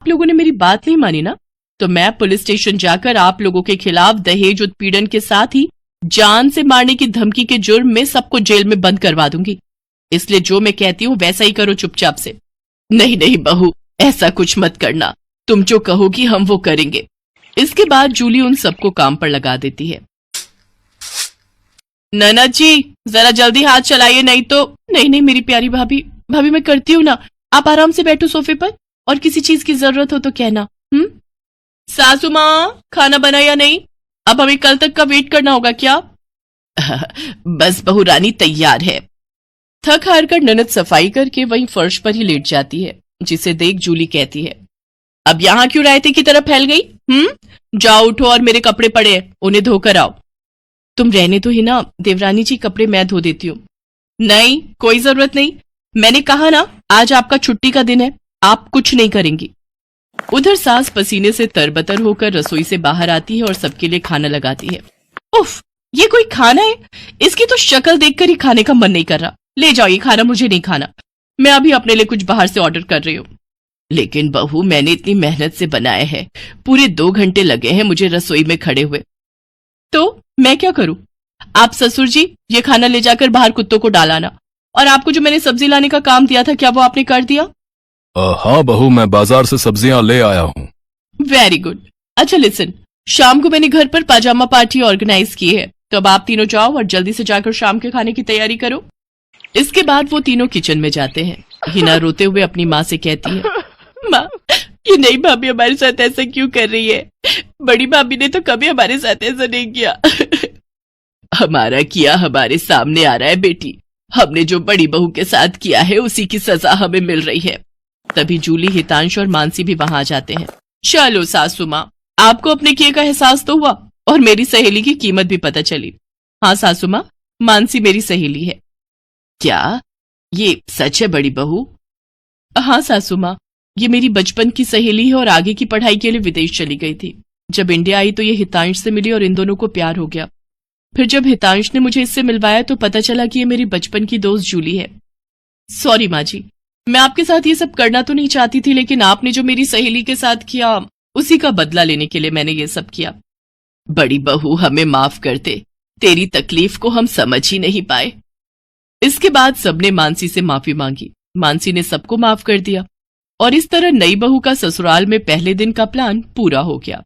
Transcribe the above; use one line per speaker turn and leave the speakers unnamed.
लोगों ने मेरी बात नहीं मानी ना, तो मैं पुलिस स्टेशन जाकर आप लोगों के खिलाफ दहेज उत्पीड़न के साथ ही जान से मारने की धमकी के जुर्म में सबको जेल में बंद करवा दूंगी। इसलिए जो मैं कहती हूँ वैसा ही करो चुपचाप से। नहीं नहीं बहू, ऐसा कुछ मत करना, तुम जो कहोगी हम वो करेंगे। इसके बाद जूली उन सबको काम पर लगा देती है। ननद जी जरा जल्दी हाथ चलाइए, नहीं तो। नहीं नहीं मेरी प्यारी भाभी, भाभी मैं करती हूँ ना, आप आराम से बैठो सोफे पर, और किसी चीज की जरूरत हो तो कहना। सासू माँ खाना बना या नहीं? अब हमें कल तक का वेट करना होगा क्या? बस बहू रानी तैयार है। थक हार कर ननद सफाई करके वहीं फर्श पर ही लेट जाती है, जिसे देख जूली कहती है, अब यहां क्यों रायते की तरफ फैल गई? जाओ उठो और मेरे कपड़े पड़े हैं, उन्हें धोकर आओ। तुम रहने तो ही ना देवरानी जी, कपड़े मैं धो देती हूँ। नहीं कोई जरूरत नहीं, मैंने कहा ना आज आपका छुट्टी का दिन है, आप कुछ नहीं करेंगी। उधर सास पसीने से तरबतर होकर रसोई से बाहर आती है और सबके लिए खाना लगाती है। उफ, ये कोई खाना है? इसकी तो शक्ल देखकर ही खाने का मन नहीं कर रहा। ले जाओ ये खाना, मुझे नहीं खाना, मैं अभी अपने लिए कुछ बाहर से ऑर्डर कर रही हूँ। लेकिन बहू मैंने इतनी मेहनत से बनाया है, पूरे 2 घंटे लगे हैं मुझे रसोई में खड़े हुए। तो मैं क्या करूं? आप ससुर जी ये खाना ले जाकर बाहर कुत्तों को डालाना, और आपको जो मैंने सब्जी लाने का काम दिया था क्या वो आपने कर दिया?
हाँ बहू, मैं बाजार से सब्जियां ले आया हूँ।
Very good. अच्छा लिसन, शाम को मैंने घर पर पाजामा पार्टी ऑर्गेनाइज की है, तो अब आप तीनों जाओ और जल्दी से जाकर शाम के खाने की तैयारी करो। इसके बाद वो तीनों किचन में जाते हैं। हिना रोते हुए अपनी माँ से कहती है, माँ ये नई भाभी हमारे साथ ऐसा क्यों कर रही है? बड़ी भाभी ने तो कभी हमारे साथ ऐसा नहीं किया। हमारा किया हमारे सामने आ रहा है बेटी, हमने जो बड़ी बहू के साथ किया है उसी की सजा हमें मिल रही है। तभी जूली, हितांश और मानसी भी वहां आ जाते हैं। चलो सासू माँ, आपको अपने किए का एहसास तो हुआ और मेरी सहेली की कीमत भी पता चली। हाँ सासू माँ, मानसी मेरी सहेली है। क्या ये सच है बड़ी बहू? हाँ सासू माँ, ये मेरी बचपन की सहेली है और आगे की पढ़ाई के लिए विदेश चली गई थी। जब इंडिया आई तो ये हितांश से मिली और इन दोनों को प्यार हो गया। फिर जब हितांश ने मुझे इससे मिलवाया तो पता चला कि ये मेरी बचपन की दोस्त जूली है। सॉरी माँ जी, मैं आपके साथ ये सब करना तो नहीं चाहती थी, लेकिन आपने जो मेरी सहेली के साथ किया उसी का बदला लेने के लिए मैंने ये सब किया। बड़ी बहू हमें माफ कर दे, तेरी तकलीफ को हम समझ ही नहीं पाए। इसके बाद सबने मानसी से माफी मांगी। मानसी ने सबको माफ कर दिया और इस तरह नई बहू का ससुराल में पहले दिन का प्लान पूरा हो गया।